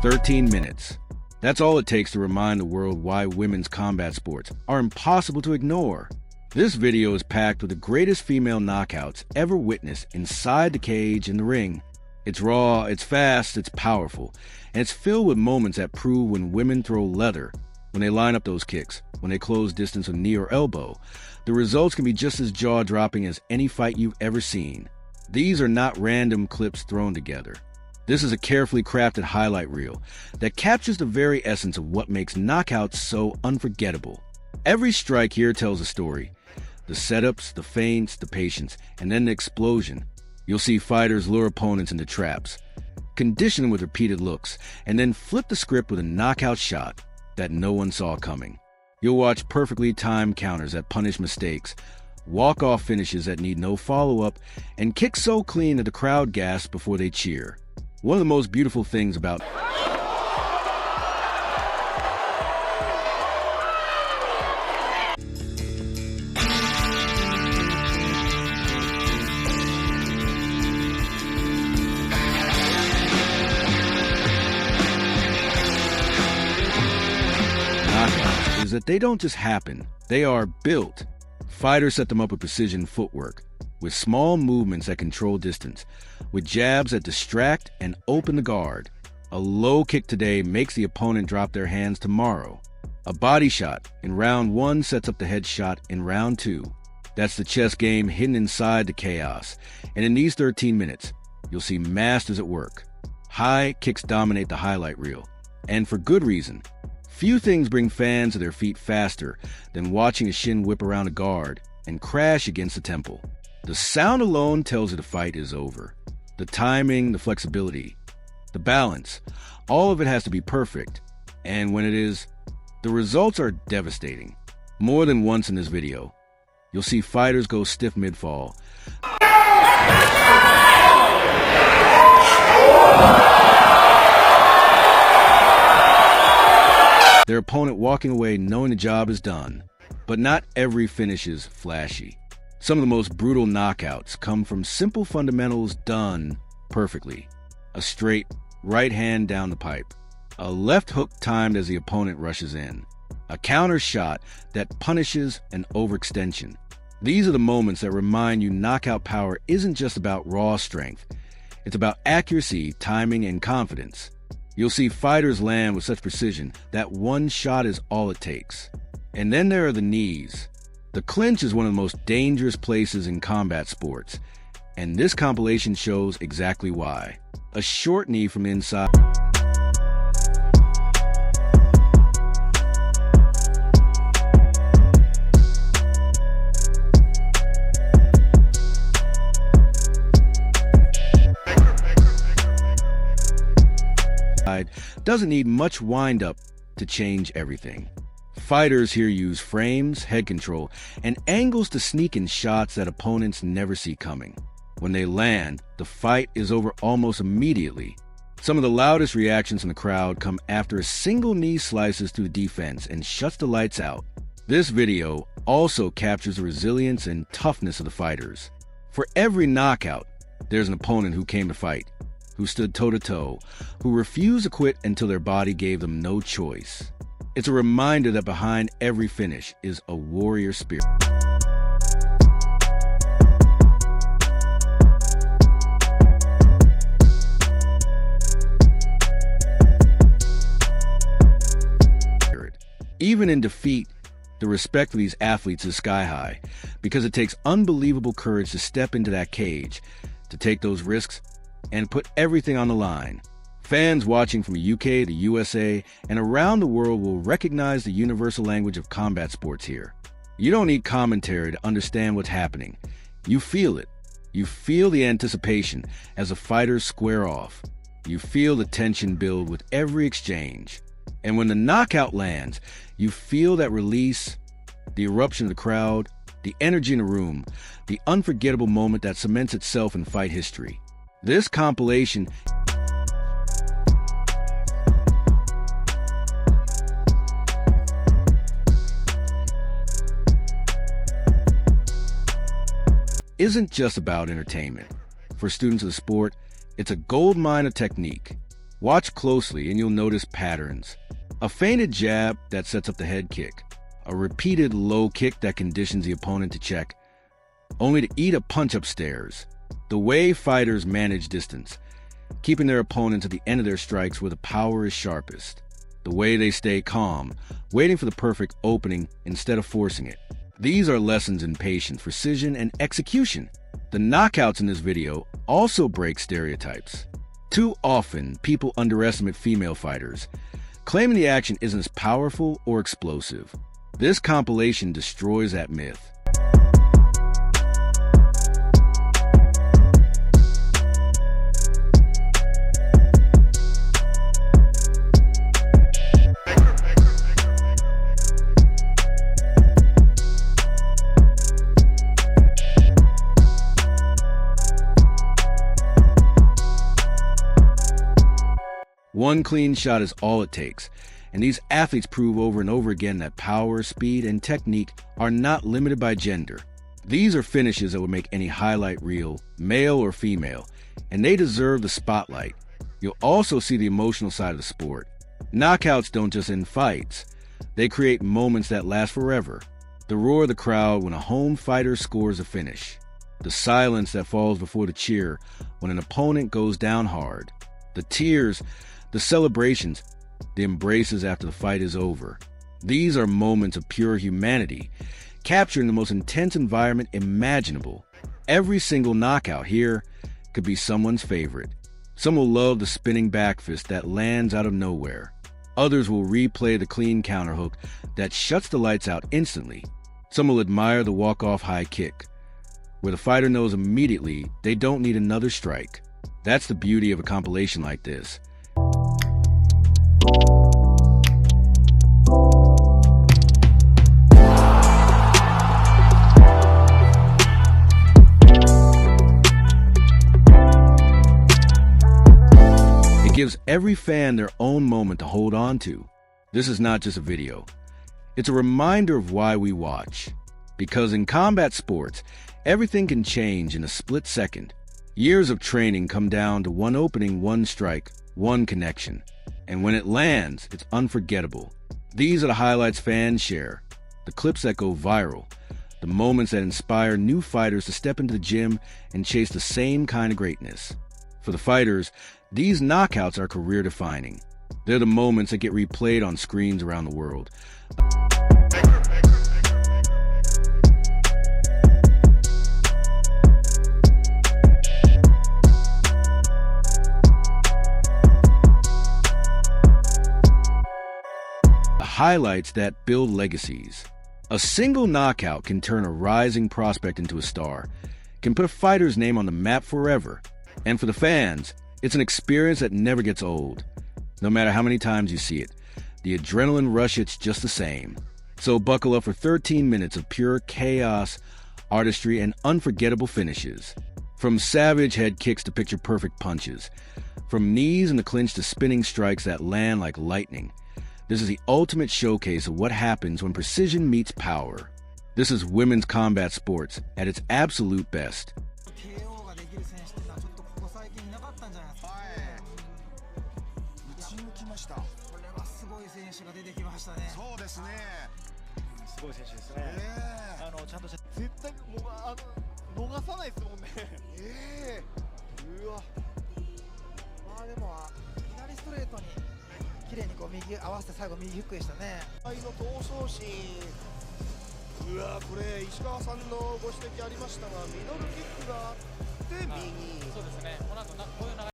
13 minutes. That's all it takes to remind the world why women's combat sports are impossible to ignore. This video is packed with the greatest female knockouts ever witnessed inside the cage in the ring. It's raw, it's fast, it's powerful, and it's filled with moments that prove when women throw leather, when they line up those kicks, when they close distance with knee or elbow, the results can be just as jaw-dropping as any fight you've ever seen. These are not random clips thrown together. This is a carefully crafted highlight reel that captures the very essence of what makes knockouts so unforgettable. Every strike here tells a story. The setups, the feints, the patience, and then the explosion. You'll see fighters lure opponents into traps, condition them with repeated looks, and then flip the script with a knockout shot that no one saw coming. You'll watch perfectly timed counters that punish mistakes, walk-off finishes that need no follow-up, and kicks so clean that the crowd gasps before they cheer. One of the most beautiful things about knockouts is that they don't just happen, they are built. Fighters set them up with precision footwork, with small movements that control distance, with jabs that distract and open the guard. A low kick today makes the opponent drop their hands tomorrow. A body shot in round 1 sets up the head shot in round 2. That's the chess game hidden inside the chaos. And in these 13 minutes, you'll see masters at work. High kicks dominate the highlight reel, and for good reason. Few things bring fans to their feet faster than watching a shin whip around a guard and crash against the temple. The sound alone tells you the fight is over. The timing, the flexibility, the balance, all of it has to be perfect. And when it is, the results are devastating. More than once in this video, you'll see fighters go stiff mid-fall. Their opponent walking away knowing the job is done. But not every finish is flashy. Some of the most brutal knockouts come from simple fundamentals done perfectly. A straight right hand down the pipe. A left hook timed as the opponent rushes in. A counter shot that punishes an overextension. These are the moments that remind you knockout power isn't just about raw strength. It's about accuracy, timing, and confidence. You'll see fighters land with such precision that one shot is all it takes. And then there are the knees. The clinch is one of the most dangerous places in combat sports, and this compilation shows exactly why. A short knee from inside doesn't need much wind-up to change everything. Fighters here use frames, head control, and angles to sneak in shots that opponents never see coming. When they land, the fight is over almost immediately. Some of the loudest reactions from the crowd come after a single knee slices through defense and shuts the lights out. This video also captures the resilience and toughness of the fighters. For every knockout, there's an opponent who came to fight, who stood toe-to-toe, who refused to quit until their body gave them no choice. It's a reminder that behind every finish is a warrior spirit. Even in defeat, the respect of these athletes is sky high, because it takes unbelievable courage to step into that cage, to take those risks, and put everything on the line. Fans watching from the UK, the USA, and around the world will recognize the universal language of combat sports here. You don't need commentary to understand what's happening. You feel it. You feel the anticipation as the fighters square off. You feel the tension build with every exchange. And when the knockout lands, you feel that release, the eruption of the crowd, the energy in the room, the unforgettable moment that cements itself in fight history. This compilation isn't just about entertainment. For students of the sport, it's a goldmine of technique. Watch closely and you'll notice patterns. A feinted jab that sets up the head kick. A repeated low kick that conditions the opponent to check, only to eat a punch upstairs. The way fighters manage distance, keeping their opponent to the end of their strikes where the power is sharpest. The way they stay calm, waiting for the perfect opening instead of forcing it. These are lessons in patience, precision, and execution. The knockouts in this video also break stereotypes. Too often, people underestimate female fighters, claiming the action isn't as powerful or explosive. This compilation destroys that myth. One clean shot is all it takes, and these athletes prove over and over again that power, speed, and technique are not limited by gender. These are finishes that would make any highlight reel, male or female, and they deserve the spotlight. You'll also see the emotional side of the sport. Knockouts don't just end fights, they create moments that last forever. The roar of the crowd when a home fighter scores a finish. The silence that falls before the cheer when an opponent goes down hard. The tears, the celebrations, the embraces after the fight is over. These are moments of pure humanity, captured in the most intense environment imaginable. Every single knockout here could be someone's favorite. Some will love the spinning back fist that lands out of nowhere. Others will replay the clean counterhook that shuts the lights out instantly. Some will admire the walk-off high kick, where the fighter knows immediately they don't need another strike. That's the beauty of a compilation like this. It gives every fan their own moment to hold on to. This is not just a video. It's a reminder of why we watch. Because in combat sports, everything can change in a split second. Years of training come down to one opening, one strike, one connection. And when it lands, it's unforgettable. These are the highlights fans share, the clips that go viral, the moments that inspire new fighters to step into the gym and chase the same kind of greatness. For the fighters, these knockouts are career-defining. They're the moments that get replayed on screens around the world. Highlights that build legacies. A single knockout can turn a rising prospect into a star, can put a fighter's name on the map forever. And for the fans, it's an experience that never gets old. No matter how many times you see it, the adrenaline rush hits just the same. So buckle up for 13 minutes of pure chaos, artistry, and unforgettable finishes. From savage head kicks to picture-perfect punches. From knees in the clinch to spinning strikes that land like lightning. This is the ultimate showcase of what happens when precision meets power. This is women's combat sports at its absolute best.